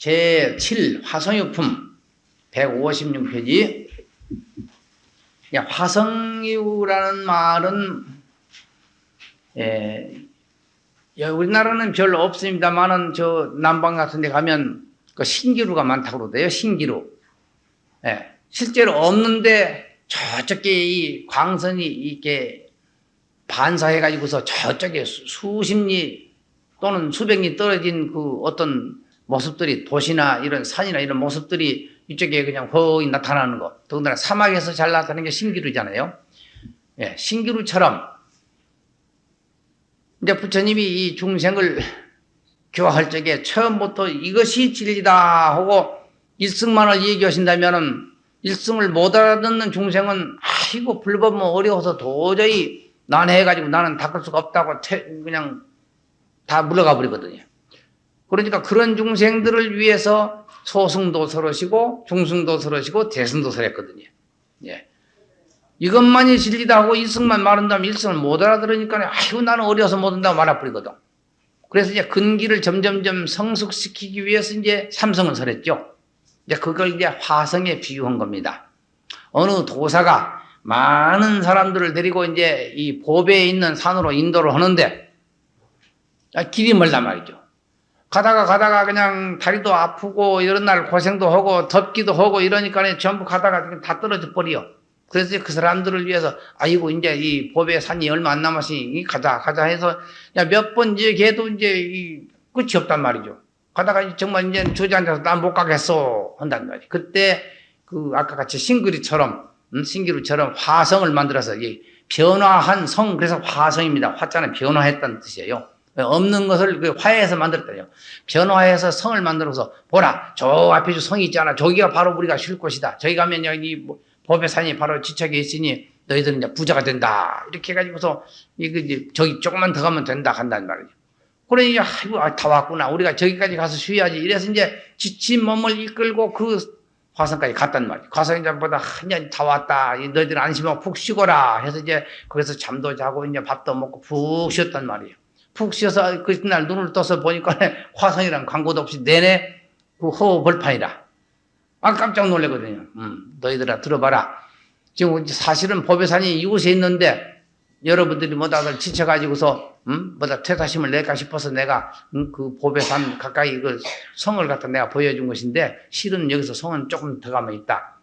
제7 화성유품 156페이지. 화성유라는 말은 우리나라는 별로 없습니다만은 저 남방 같은 데 가면 그 신기루가 많다고 그러대요. 신기루. 실제로 없는데 저쪽에 이 광선이 이렇게 반사해 가지고서 저쪽에 수십 리 또는 수백 리 떨어진 그 어떤 모습들이 도시나 이런 산이나 이런 모습들이 이쪽에 그냥 거의 나타나는 거. 더군다나 사막에서 잘 나타나는 게 신기루잖아요. 신기루처럼 이제 부처님이 이 중생을 교화할 적에 처음부터 이것이 진리다 하고 일승만을 얘기하신다면은 일승을 못 알아듣는 중생은 이거 불법은 어려워서 도저히 난해해가지고 나는 닦을 수가 없다고 그냥 다 물러가 버리거든요. 그러니까 그런 중생들을 위해서 소승도 설하시고 중승도 설하시고 대승도 설했거든요. 이것만이 진리다 하고 일승만 말한다면 일승을 못 알아들으니까 나는 어려워서 못 한다고 말아버리거든. 그래서 이제 근기를 점점점 성숙시키기 위해서 이제 삼성을 설했죠. 이제 그걸 이제 화성에 비유한 겁니다. 어느 도사가 많은 사람들을 데리고 이제 이 보배에 있는 산으로 인도를 하는데 길이 멀단 말이죠. 가다가 그냥 다리도 아프고 이런 날 고생도 하고 덥기도 하고 이러니까 전부 가다가 다 떨어져 버려. 그래서 그 사람들을 위해서 아이고 이제 이 보배 산이 얼마 안 남았으니 가자 해서 몇 번 이제 걔도 이제 이 끝이 없단 말이죠. 가다가 정말 이제 주저앉아서 난 못 가겠어 한단 말이에요. 그때 그 아까 같이 신기루처럼 화성을 만들어서 이 변화한 성, 그래서 화성입니다. 화자는 변화했다는 뜻이에요. 없는 것을 그 화해해서 만들었다요. 변화해서 성을 만들어서 보라 저 앞에 저 성이 있잖아. 저기가 바로 우리가 쉴 곳이다. 저기 가면 여기 보배산이 바로 지척에 있으니 너희들은 이제 부자가 된다. 이렇게 해가지고서 저기 조금만 더 가면 된다 한단 말이죠. 그러니 다 왔구나. 우리가 저기까지 가서 쉬어야지. 이래서 이제 지친 몸을 이끌고 그 화성까지 갔단 말이에요. 화성이보다 이제 다 왔다. 너희들 안심하고 푹 쉬거라. 해서 이제 거기서 잠도 자고 이제 밥도 먹고 푹 쉬었단 말이에요. 푹 쉬어서 그날 눈을 떠서 보니까 화성이란 광고도 없이 내내 그 허허벌판이라. 깜짝 놀래거든요. 너희들아 들어봐라. 지금 사실은 보배산이 이곳에 있는데 여러분들이 다들 지쳐가지고서 퇴사심을 낼까 싶어서 내가 그 보배산 가까이 그 성을 갖다 내가 보여준 것인데 실은 여기서 성은 조금 더 가면 있다.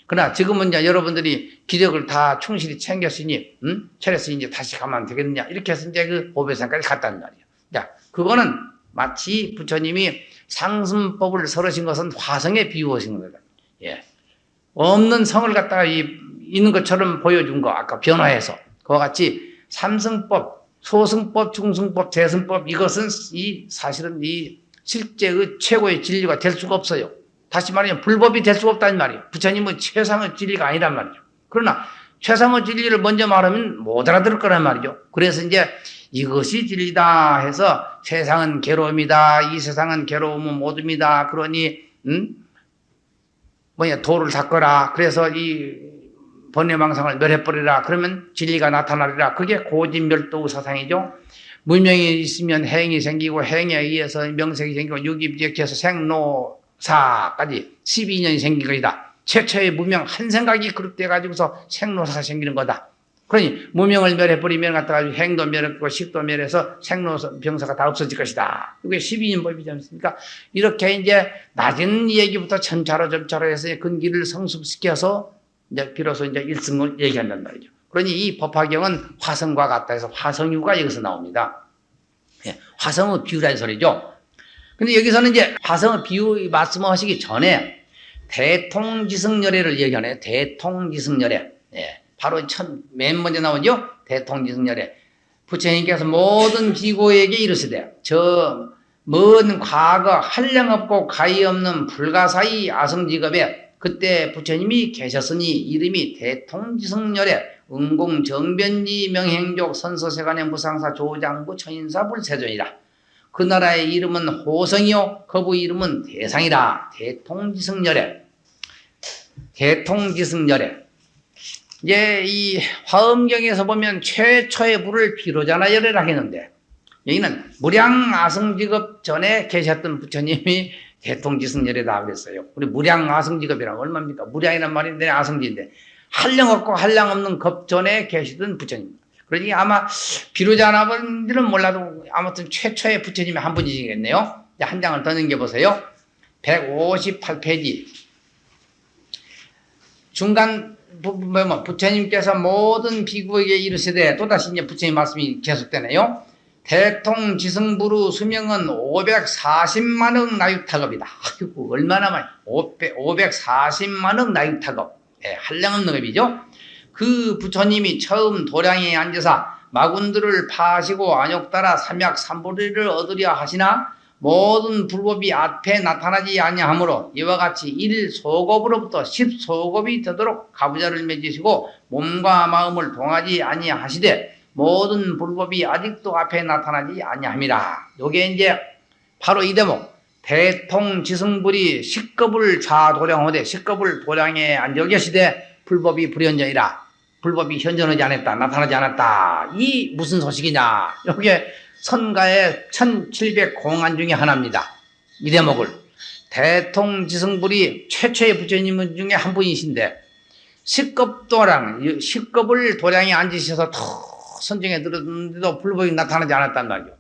그러나 지금은 이제 여러분들이 기력을 다 충실히 챙겼으니 차렸으니 이제 다시 가면 되겠느냐 이렇게 해서 이제 그 보배산까지 갔단 말이에요. 자, 그거는 마치 부처님이 상승법을 설하신 것은 화성에 비유하신 겁니다. 없는 성을 갖다가 있는 것처럼 보여준 거 아까 변화해서 그와 같이 삼승법, 소승법, 중승법, 대승법 이것은 사실은 실제의 최고의 진리가 될 수가 없어요. 다시 말하면 불법이 될 수가 없다는 말이에요. 부처님은 최상의 진리가 아니란 말이죠. 그러나 최상의 진리를 먼저 말하면 못 알아들을 거란 말이죠. 그래서 이제 이것이 진리다 해서 세상은 괴로움이다. 이 세상은 괴로움은 모둠이다. 그러니 도를 닦거라. 그래서 이 번뇌망상을 멸해버리라. 그러면 진리가 나타나리라. 그게 고진멸도 사상이죠. 무명이 있으면 행이 생기고 행에 의해서 명색이 생기고 유기비적해서 생로사까지 12년이 생긴 것이다. 최초의 무명 한 생각이 그룹돼 가지고서 생로사가 생기는 거다. 그러니 무명을 멸해버리면 갖다가 행도 멸했고 식도 멸해서 생로사 병사가 다 없어질 것이다. 이게 12년 법이지 않습니까? 이렇게 이제 낮은 얘기부터 점차로 해서 근기를 성숙시켜서 이제 비로소 이제 일승을 얘기한단 말이죠. 그러니 이 법화경은 화성과 같다 해서 화성유가 여기서 나옵니다. 화성의 비유라는 소리죠. 근데 여기서는 이제 화성의 비유 말씀하시기 전에 대통지승열애를 얘기하네요. 대통지승열애. 바로 맨 먼저 나오죠. 대통지승열애. 부처님께서 모든 비고에게 이르시되 저 먼 과거 한량없고 가히 없는 불가사의 아성직업에 그때 부처님이 계셨으니 이름이 대통지승열애 응공정변지 명행족 선서세간의 무상사 조장부 천인사 불세존이라. 그 나라의 이름은 호성이요 거부 이름은 대상이라. 대통지승열애. 대통지승열애. 이제 이 화엄경에서 보면 최초의 불을 비로자나 열애라 했는데 여기는 무량아성직업 전에 계셨던 부처님이 대통지승열애다 그랬어요. 우리 무량아성직업이란 얼마입니까? 무량이란 말인데 아성지인데 한량 없고 한량 없는 급 전에 계시던 부처님. 그러니 아마 비로자나번지는 몰라도 아무튼 최초의 부처님이 한 분이시겠네요. 한 장을 더 넘겨보세요. 158페이지. 중간 부분 보면 부처님께서 모든 비구에게 이르시되 또다시 이제 부처님 말씀이 계속되네요. 대통지승부루 수명은 540만억 나유타급이다. 아이고, 얼마나 많이, 540만억 나유타급. 예, 한량없는 급이죠. 그 부처님이 처음 도량에 앉아서 마군들을 파하시고 안욕따라 삼약삼보리를 얻으려 하시나 모든 불법이 앞에 나타나지 아니하므로 이와 같이 1소급으로부터 10소급이 되도록 가부좌를 맺으시고 몸과 마음을 동하지 아니하시되 모든 불법이 아직도 앞에 나타나지 아니함이라. 요게 이제 바로 이 대목. 대통지승불이 식겁을 좌도량하되 식겁을 도량에 앉아 계시되 불법이 불현전이라. 불법이 현전하지 않았다. 나타나지 않았다. 이 무슨 소식이냐. 요게 선가의 1700공안 중에 하나입니다. 이 대목을. 대통지승불이 최초의 부처님 중에 한 분이신데 식겁도량, 식겁을 도량에 앉으셔서 선정에 들었는데도 불법이 나타나지 않았단 말이죠.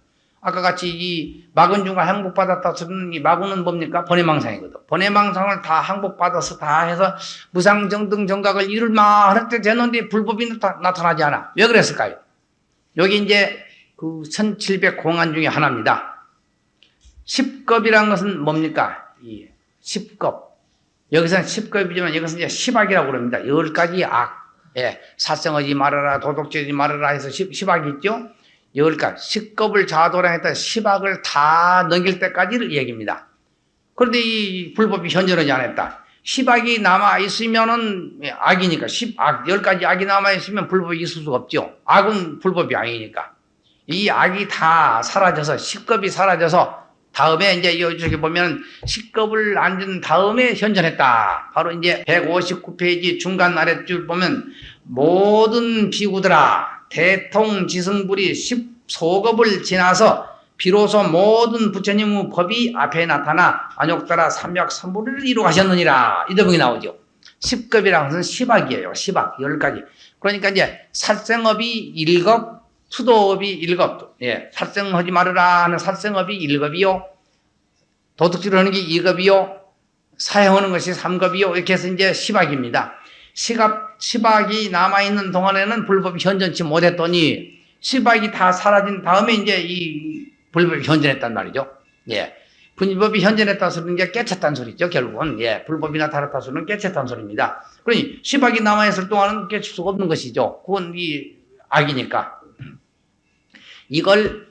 아까 같이 이 마근중과 항복받았다 쓰는 이 마군은 뭡니까? 번외망상이거든. 번외망상을 다 항복받아서 다 해서 무상정등정각을 이룰만 할 때 되는데 불법이 나타나지 않아. 왜 그랬을까요? 여기 이제 그 1700공안 중에 하나입니다. 10겁이라는 것은 뭡니까? 이 10겁. 여기서는 10겁이지만 여기서는 이제 10악이라고 그럽니다. 10가지 악. 예, 사성하지 말아라, 도둑질하지 말아라 해서 10악이 있죠? 10가지. 10겁을 좌도량했다 10악을 다 넘길 때까지를 얘기입니다. 그런데 이 불법이 현존하지 않았다. 10악이 남아있으면은 악이니까, 10악, 10가지 악이 남아있으면 불법이 있을 수가 없죠. 악은 불법이 아니니까. 이 악이 다 사라져서, 10겁이 사라져서, 다음에 이제 이쪽에 보면 10겁을 앉은 다음에 현존했다. 바로 이제 159페이지 중간 아랫줄 보면 모든 비구들아 대통지승불이 10소겁을 지나서 비로소 모든 부처님의 법이 앞에 나타나 안욕따라 삼약삼보리를 이루가셨느니라. 이 대목이 나오죠. 10겁이라는 것은 10악이에요. 10악, 10가지. 그러니까 이제 살생업이 1겁, 수도업이 1급, 예, 살생하지 말으라 하는 살생업이 1급이요, 도둑질을 하는 게 2급이요, 사형하는 것이 3급이요, 이렇게 해서 이제 10악입니다. 10악이 남아있는 동안에는 불법이 현존치 못했더니, 10악이 다 사라진 다음에 이제 이 불법이 현존했단 말이죠. 예. 불법이 현존했다는 소리는 게 깨쳤다는 소리죠, 결국은. 예. 불법이 나타났다는 소리는 깨쳤다는 소리입니다. 그러니 10악이 남아있을 동안은 깨칠 수가 없는 것이죠. 그건 이 악이니까. 이걸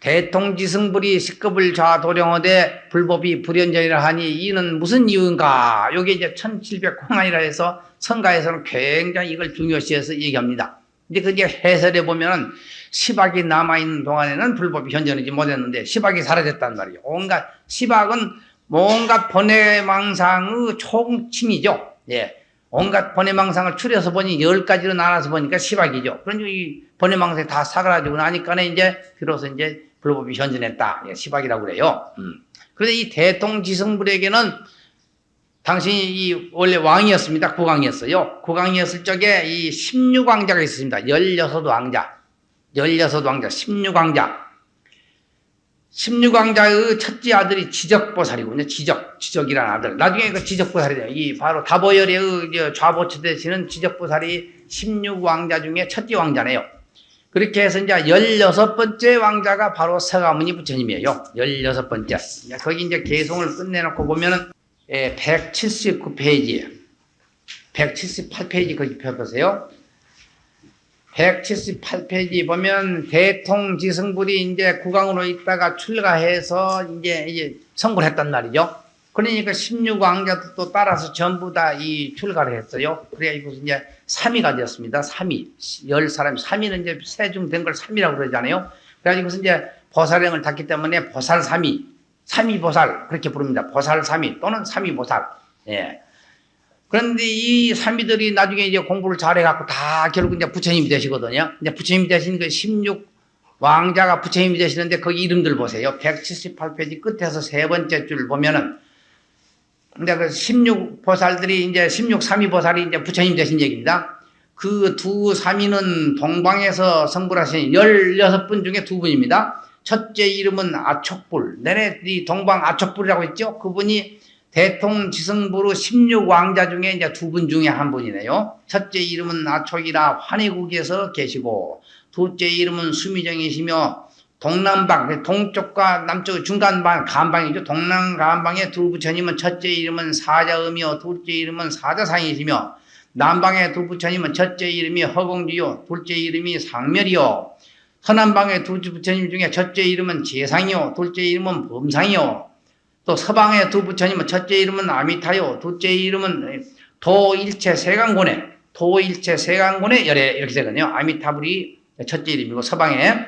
대통지승불이 10겁을 좌도량하되 불법이 불현전이라 하니 이는 무슨 이유인가? 요게 이제 1700공안이라 해서 성가에서는 굉장히 이걸 중요시해서 얘기합니다. 이제 그게 해설해 보면은 10악이 남아있는 동안에는 불법이 현전하지 못했는데 10악이 사라졌단 말이에요. 온갖 10악은 온갖 번외망상의 총칭이죠. 예. 온갖 번외망상을 추려서 보니 10가지로 나눠서 보니까 10악이죠. 그러니까 이 번외망상이 다 사그라지고 나니까 이제 비로소 이제 불법이 현존했다. 10악이라고 그래요. 그런데 이 대통지승불에게는 당신이 이 원래 왕이었습니다. 국왕이었어요. 국왕이었을 적에 이 16왕자가 있었습니다. 16왕자. 16왕자. 16왕자의 첫째 아들이 지적보살이군요. 지적이라는 아들. 나중에 그 지적보살이 돼요. 이 바로 다보열의 좌보처 되시는 지적보살이 16왕자 중에 첫째 왕자네요. 그렇게 해서 이제 16번째 왕자가 바로 서가모니 부처님이에요. 16번째. 거기 이제 개송을 끝내놓고 보면은 179페이지, 178페이지 거기 펴보세요. 178페이지 보면 대통지승불이 이제 국왕으로 있다가 출가해서 이제 성불 했단 말이죠. 그러니까 16왕자도 따라서 전부 다 이 출가를 했어요. 그래가지고 이제 3위가 되었습니다. 3위. 10사람, 3위는 이제 세중된 걸 3위라고 그러잖아요. 그래가지고 이제 보살행을 탔기 때문에 보살 3위, 3위 보살, 그렇게 부릅니다. 보살 3위 또는 3위 보살. 예. 그런데 이 3위들이 나중에 이제 공부를 잘해갖고 다 결국 이제 부처님이 되시거든요. 이제 부처님이 되신 그 왕자가 부처님이 되시는데 거기 이름들 보세요. 178페이지 끝에서 세 번째 줄 보면은 근데 그 16보살들이 이제 16삼위보살이 이제 부처님 되신 얘기입니다. 그 두 삼위는 동방에서 성불하신 16분 중에 두 분입니다. 첫째 이름은 아촉불. 내내 이 동방 아촉불이라고 했죠. 그분이 대통지승부로 16왕자 중에 이제 두 분 중에 한 분이네요. 첫째 이름은 아촉이라 환희국에서 계시고, 둘째 이름은 수미정이시며, 동남방, 동쪽과 남쪽 중간방, 간방이죠. 동남간방의 두 부처님은 첫째 이름은 사자음이요, 둘째 이름은 사자상이시며, 남방의 두 부처님은 첫째 이름이 허공주요, 둘째 이름이 상멸이요, 서남방의 두 부처님 중에 첫째 이름은 재상이요, 둘째 이름은 범상이요, 또 서방의 두 부처님은 첫째 이름은 아미타요, 둘째 이름은 도일체 세간곤에, 도일체 세간곤에 열애, 이렇게 되거든요. 아미타불이 첫째 이름이고, 서방에,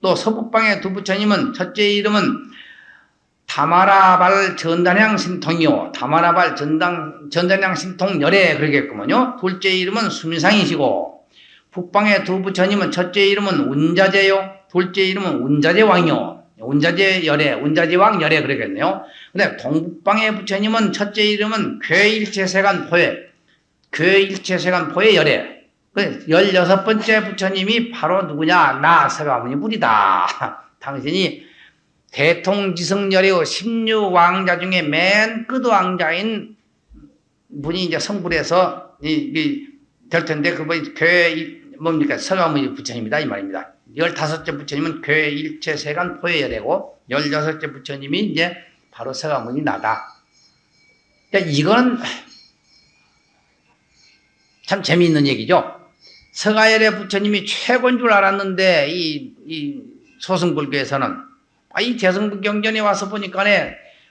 또 서북방의 두 부처님은 첫째 이름은 다마라발 전단향 신통이요, 다마라발 전단향 신통 열애, 그러겠구먼요. 둘째 이름은 수미상이시고, 북방의 두 부처님은 첫째 이름은 운자제요, 둘째 이름은 운자제왕이요, 운자제 열애, 운자제왕 열애, 그러겠네요. 근데 동북방의 부처님은 첫째 이름은 괴일체세간 포에, 괴일체세간 포에 열애. 16번째 부처님이 바로 누구냐? 나 서가모니 불이다. 당신이 대통지승열의 16왕자 중에 맨 끝왕자인 분이 이제 성불해서 될 텐데, 그분이 뭡니까? 서가모니 부처님이다, 이 말입니다. 15째 부처님은 괴일체세간 포해열애고, 16째 부처님이 이제 바로 서가모니 나다. 그러니까 이건 참 재미있는 얘기죠. 서가열애 부처님이 최고인 줄 알았는데, 이 소승불교에서는, 이 대승부 경전에 와서 보니까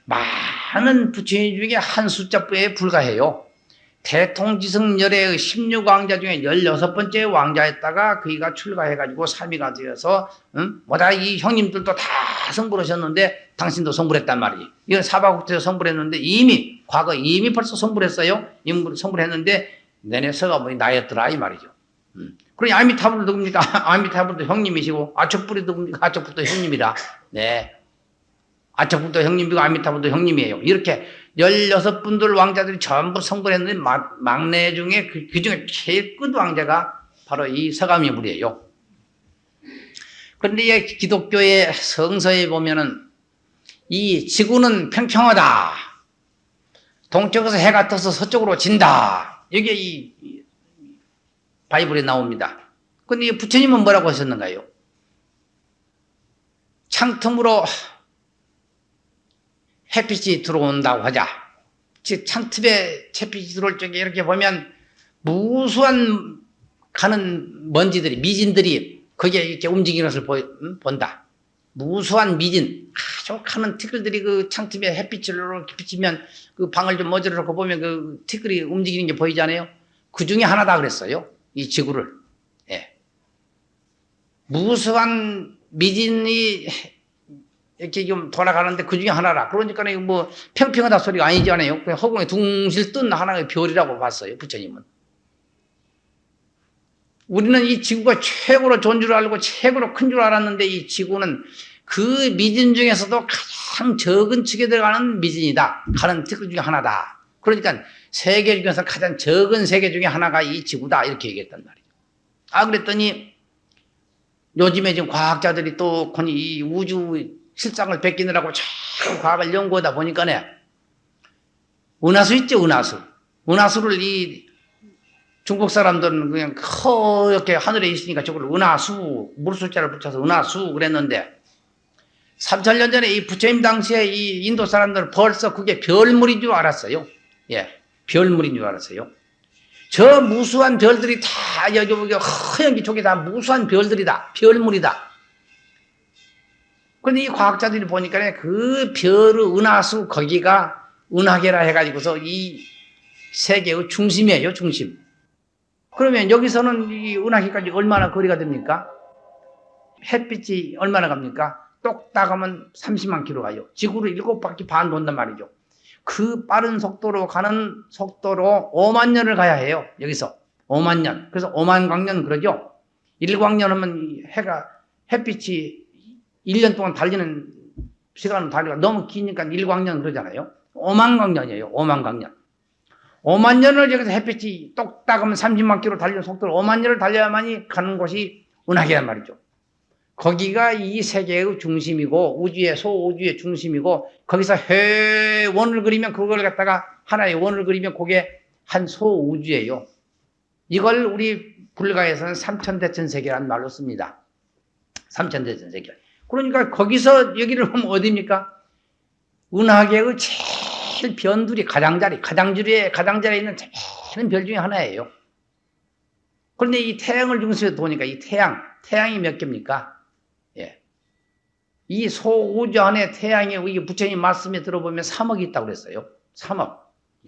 많은 부처님 중에 한 숫자에 불과해요. 대통지승열애의 16왕자 중에 16번째 왕자였다가 그이가 출가해가지고 3위가 되어서, 뭐다, 이 형님들도 다 성불하셨는데 당신도 성불했단 말이지. 이건 사바국에서 성불했는데 과거 이미 벌써 성불했어요. 성불했는데 내내 서가모니 나였더라, 이 말이죠. 그러니 아미타불도 누굽니까? 아미타불도 형님이시고, 아촉불도 누굽니까? 아촉불도 형님이라. 네. 아촉불도 형님이고, 아미타불도 형님이에요. 이렇게 16분들 왕자들이 전부 성불했는데, 막내 중에, 그 중에 제일 끝 왕자가 바로 이 서가모니불이에요. 그런데 기독교의 성서에 보면은, 이 지구는 평평하다. 동쪽에서 해가 떠서 서쪽으로 진다. 이게 이 바이블에 나옵니다. 근데 부처님은 뭐라고 하셨는가요? 창틈으로 햇빛이 들어온다고 하자. 즉 창틀에 햇빛이 들어올 적에 이렇게 보면 무수한 가는 먼지들이, 미진들이 거기에 이렇게 움직이는 것을 본다. 무수한 미진, 아주 가는 티끌들이 그 창틀에 햇빛을 이렇게 비치면 그 방을 좀 머지러 놓고 보면 그 티끌이 움직이는 게 보이잖아요. 그 중에 하나다 그랬어요. 이 지구를. 예. 무수한 미진이 이렇게 좀 돌아가는데 그 중에 하나라. 그러니까 뭐 평평하다 소리가 아니잖아요. 그냥 허공에 둥실 뜬 하나의 별이라고 봤어요, 부처님은. 우리는 이 지구가 최고로 좋은 줄 알고 최고로 큰 줄 알았는데, 이 지구는 그 미진 중에서도 가장 적은 축에 들어가는 미진이다. 가는 티끌 중에 하나다. 그러니까 세계 중에서 가장 적은 세계 중에 하나가 이 지구다, 이렇게 얘기했단 말이에요. 그랬더니 요즘에 지금 과학자들이 또 이 우주 실상을 베끼느라고 자꾸 과학을 연구하다 보니까 은하수 있죠, 은하수. 은하수를 이 중국 사람들은 그냥 허옇게 하늘에 있으니까 저걸 은하수, 물숫자를 붙여서 은하수 그랬는데, 3000년 전에 이 부처님 당시에 이 인도 사람들은 벌써 그게 별물인 줄 알았어요. 예, 별물인 줄 알았어요. 저 무수한 별들이 다 여기 허연 기쪽에 다 무수한 별들이다, 별물이다. 그런데 이 과학자들이 보니까 그 별의 은하수 거기가 은하계라 해가지고서 이 세계의 중심이에요, 중심. 그러면 여기서는 이 은하계까지 얼마나 거리가 됩니까? 햇빛이 얼마나 갑니까? 똑딱 하면 30만 킬로 가요. 지구를 7바퀴 반 돈단 말이죠. 그 빠른 속도로 가는 속도로 5만 년을 가야 해요. 여기서 5만 년. 그래서 5만 광년 그러죠. 1광년 하면 해가 햇빛이 1년 동안 달리는 시간은 달리가 너무 기니까 일광년 그러잖아요. 5만 광년이에요. 5만 광년. 5만 년을 여기서 햇빛이 똑딱 하면 30만 킬로 달리는 속도로 5만 년을 달려야만이 가는 곳이 은하계란 말이죠. 거기가 이 세계의 중심이고 우주의 소우주의 중심이고 거기서 원을 그리면 그걸 갖다가 하나의 원을 그리면 그게 한 소우주예요. 이걸 우리 불가에서는 삼천대천세계라는 말로 씁니다. 삼천대천세계. 그러니까 거기서 여기를 보면 어디입니까? 은하계의 제일 변두리 가장자리에 있는 작은 별 중에 하나예요. 그런데 이 태양을 중심으로 보니까 이 태양이 몇 개입니까? 예. 이 소우주 안에 태양이 우리 부처님 말씀에 들어보면 3억이 있다고 그랬어요. 3억.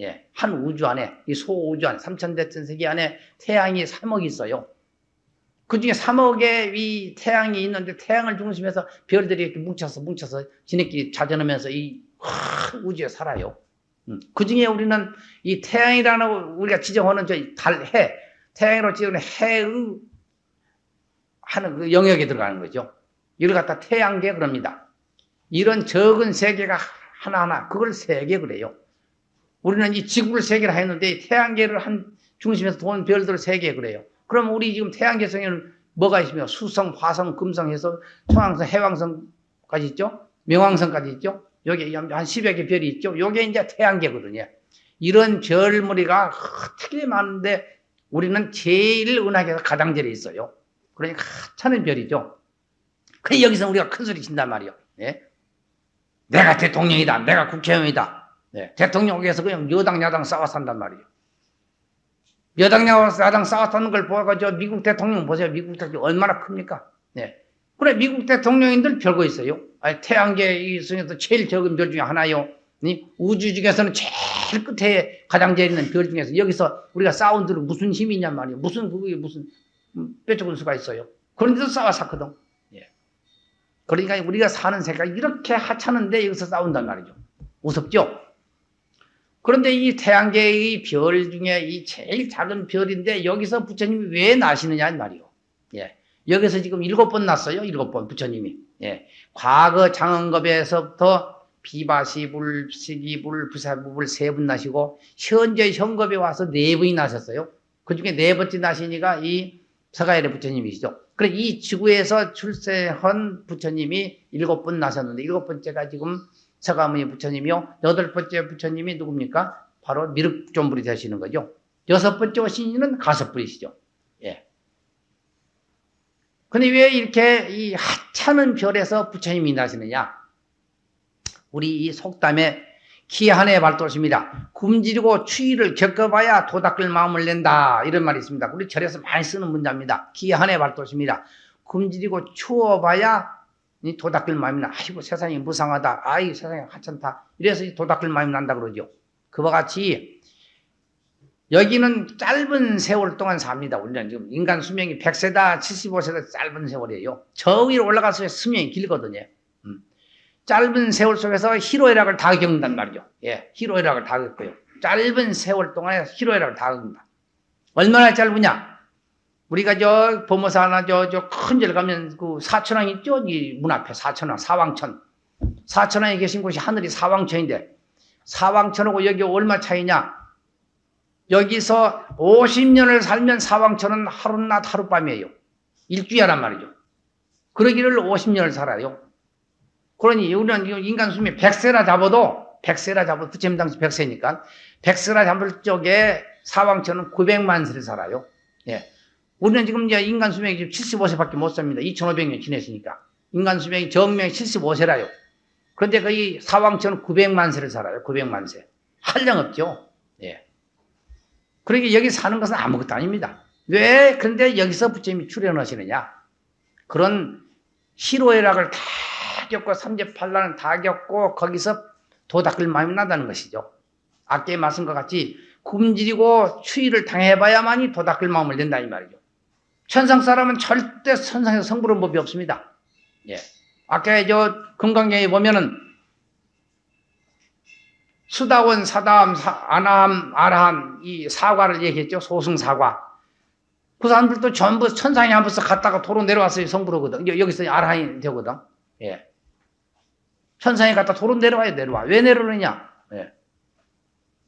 예. 한 우주 안에, 이 소우주 안에, 삼천대천세계 안에 태양이 3억이 있어요. 그 중에 3억의 이 태양이 있는데 태양을 중심해서 별들이 이렇게 뭉쳐서 지네끼리 자전하면서 이 우주에 살아요. 그 중에 우리는 이 태양이라는 우리가 지정하는 저 태양으로 지정하는 해의 하는 그 영역에 들어가는 거죠. 이걸 갖다 태양계 그럽니다. 이런 적은 세계가 하나하나, 그걸 세계 그래요. 우리는 이 지구를 세계라 했는데 태양계를 한 중심에서 도는 별들을 세계 그래요. 그럼 우리 지금 태양계성에는 뭐가 있으며 수성, 화성, 금성 해서 토왕성, 해왕성까지 있죠? 명왕성까지 있죠? 여기 한 10여 개 별이 있죠? 요게 이제 태양계거든요. 이런 별무리가 되게 많은데 우리는 제일 은하계에서 가장자리에 있어요. 그러니까 하찮은 별이죠. 그래 여기서 우리가 큰 소리 친단 말이에요. 예? 내가 대통령이다. 내가 국회의원이다. 네. 대통령에서 그냥 여당 야당 싸워서 한단 말이에요. 여당 야당 싸웠다는 걸 보고 저 미국 대통령 보세요. 미국 대통령 얼마나 큽니까? 네. 그래 미국 대통령인들 별거 있어요. 아니, 태양계 중에서 제일 적은 별 중에 하나요. 우주 중에서는 제일 끝에 가장 제일 있는 별 중에서 여기서 우리가 싸운 들은 무슨 힘이 있냔 말이에요. 무슨 뾰족한 수가 있어요. 그런데도 싸웠었거든. 예. 그러니까 우리가 사는 세계가 이렇게 하찮은데 여기서 싸운단 말이죠. 무섭죠? 그런데 이 태양계의 별 중에 이 제일 작은 별인데 여기서 부처님이 왜 나시느냐 말이요. 예. 여기서 지금 7번 났어요. 7번 부처님이. 예. 과거 장언급에서부터 비바시불, 시기불, 부사부불 3분 나시고 현재 현급에 와서 4분이 나셨어요. 그 중에 4번째 나시니까 이 서가열의 부처님이시죠. 그래 이 지구에서 출세한 부처님이 7번 나셨는데 7번째가 지금 서가모니 부처님이요. 8번째 부처님이 누굽니까? 바로 미륵존불이 되시는 거죠. 6번째 오신이는 가섭불이시죠. 예. 근데 왜 이렇게 이 하찮은 별에서 부처님이 나시느냐? 우리 이 속담에 기한의 발도십니다. 굶주리고 추위를 겪어봐야 도닦을 마음을 낸다. 이런 말이 있습니다. 우리 절에서 많이 쓰는 문자입니다. 기한의 발도십니다. 굶주리고 추워봐야 이 도닦을 마음이 나. 아이고 세상이 무상하다. 아이 세상이 하찮다. 이래서 이 도닦을 마음이 난다 그러죠. 그와 같이 여기는 짧은 세월 동안 삽니다. 우리는 지금 인간 수명이 100세다 75세다 짧은 세월이에요. 저 위로 올라가서 수명이 길거든요. 짧은 세월 속에서 희로애락을 다 겪는단 말이죠. 예, 희로애락을 다 겪고요. 짧은 세월 동안에 희로애락을 다 겪는다. 얼마나 짧으냐? 우리가 저 범어사나 저 큰 절 가면 그 사천왕 있죠? 이 문 앞에 사천왕, 사왕천. 사천왕에 계신 곳이 하늘이 사왕천인데 사왕천하고 여기 얼마 차이냐? 여기서 50년을 살면 사왕천은 하루낮 하룻밤이에요. 일주야란 말이죠. 그러기를 50년을 살아요. 그러니 우리는 인간 수명이 100세라 잡아도 부처님 당시 100세니까 100세라 잡을 적에 사왕천은 900만 세를 살아요. 예. 우리는 지금 이제 인간 수명이 지금 75세밖에 못 삽니다. 2500년 지냈으니까. 인간 수명이 정명이 75세라요. 그런데 거의 사왕천은 900만 세를 살아요. 900만 세. 한량없죠. 예. 그러니까 여기 사는 것은 아무것도 아닙니다. 왜? 그런데 여기서 부처님이 출연하시느냐? 그런 희로애락을 다 겪고 삼재팔란을 다 겪고 거기서 도닦을 마음이 나다는 것이죠. 아까 말씀과 같이 굶주리고 추위를 당해봐야만이 도닦을 마음을 낸다 이 말이죠. 천상 사람은 절대 천상에서 성불한 법이 없습니다. 예. 아까 저 금강경에 보면은 수다원, 사다함, 아나함, 아라함 이 사과를 얘기했죠. 소승사과. 그 사람들도 전부 천상에 한 번씩 갔다가 도로 내려왔어요. 성부로거든. 여기서 아라한이 되거든. 예. 천상에 갔다 도로 내려와요. 내려와. 왜 내려오느냐? 예.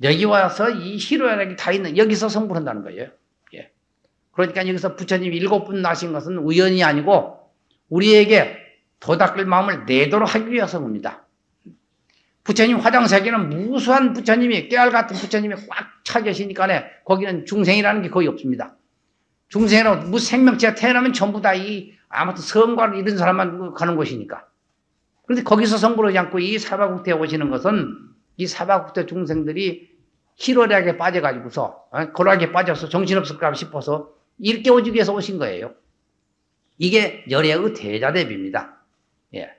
여기 와서 이 희로애락이 다 있는 여기서 성불한다는 거예요. 예. 그러니까 여기서 부처님이 7분 나신 것은 우연이 아니고 우리에게 도닦을 마음을 내도록 하기 위해서입니다. 부처님 화장세계는 무수한 부처님이 깨알 같은 부처님이 꽉 차 계시니까 거기는 중생이라는 게 거의 없습니다. 중생이라고 무생명체가 태어나면 전부 다 이 아무튼 성과를 잃은 사람만 가는 곳이니까. 그런데 거기서 성불하지 않고 이 사바국토에 오시는 것은 이 사바국토 중생들이 희로애락에 빠져가지고서 고락에 빠져서 정신없을까 싶어서 일깨워주기 위해서 오신 거예요. 이게 열애의 대자대비입니다. 예.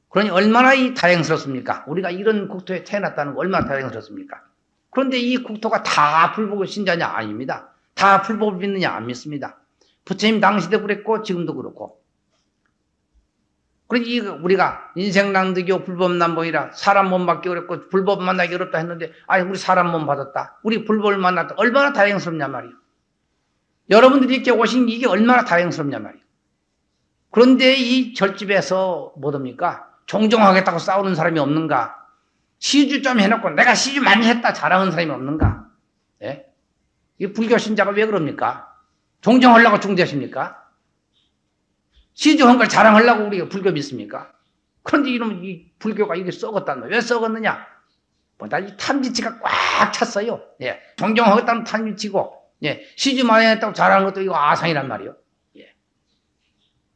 그러니 얼마나 이 다행스럽습니까? 우리가 이런 국토에 태어났다는 거 얼마나 다행스럽습니까? 그런데 이 국토가 다 불법의 신자냐? 아닙니다. 다 불법을 믿느냐? 안 믿습니다. 부처님 당시도 그랬고 지금도 그렇고. 그러니 우리가 인생낭득이요 불법난봉이라 사람 몸 받기 어렵고 불법 만나기 어렵다 했는데 아니 우리 사람 몸 받았다. 우리 불법을 만났다. 얼마나 다행스럽냐 말이에요. 여러분들이 이렇게 오신 이게 얼마나 다행스럽냐 말이에요. 그런데 이 절집에서 뭐됩니까? 종종하겠다고 싸우는 사람이 없는가? 시주 좀 해놓고 내가 시주 많이 했다 자랑하는 사람이 없는가? 예? 이 불교 신자가 왜 그럽니까? 종종하려고 중대하십니까? 시주한 걸 자랑하려고 우리가 불교 믿습니까? 그런데 이러면 이 불교가 이게 썩었단 말이에요. 왜 썩었느냐? 보다 이 탐지치가 꽉 찼어요. 예. 종종하겠다는 탐지치고, 예. 시주 많이 했다고 자랑하는 것도 이거 아상이란 말이에요. 예.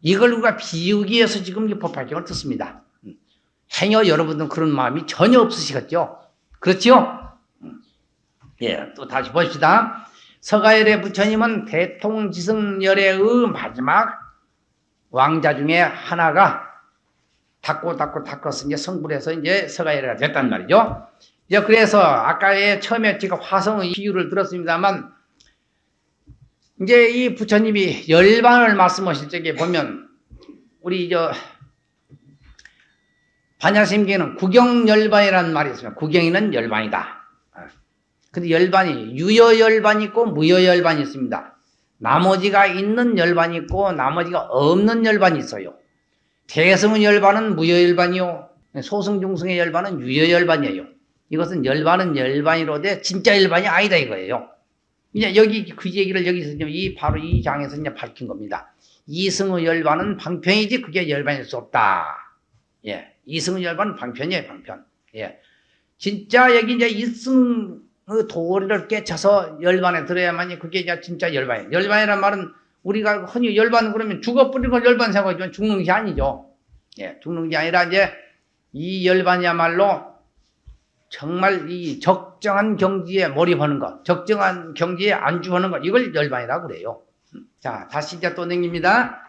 이걸 우리가 비우기 위해서 지금 이 법화경을 듣습니다. 행여 여러분들은 그런 마음이 전혀 없으시겠죠? 그렇죠? 예, 또 다시 봅시다. 서가열의 부처님은 대통지승열애의 마지막 왕자 중에 하나가 닦고서 이제 성불해서 이제 서가열애가 됐단 말이죠. 이제 그래서 아까의 처음에 제가 화성의 비유를 들었습니다만 이제 이 부처님이 열반을 말씀하실 적에 보면 우리 반야심경에는 구경열반이라는 말이 있습니다. 구경이는 열반이다. 근데 열반이 유여열반이 있고 무여열반이 있습니다. 나머지가 있는 열반이 있고 나머지가 없는 열반이 있어요. 대승의 열반은 무여열반이요. 소승중승의 열반은 유여열반이에요. 이것은 열반은 열반이로되 진짜 열반이 아니다 이거예요. 이제 여기 그 얘기를 여기서 바로 이 장에서 이제 밝힌 겁니다. 이승의 열반은 방편이지 그게 열반일 수 없다. 예. 이승의 열반은 방편이에요, 방편. 예. 진짜 여기 이제 이승의 도리를 깨쳐서 열반에 들어야만이 그게 이제 진짜 열반이에요. 열반이란 말은 우리가 흔히 열반 그러면 죽어버린 걸 열반 생각하지만 죽는 게 아니죠. 예. 죽는 게 아니라 이제 이 열반이야말로 정말 이 적정한 경지에 몰입하는 것, 적정한 경지에 안주하는 것, 이걸 열반이라고 그래요. 자, 다시 이제 또 넘깁니다.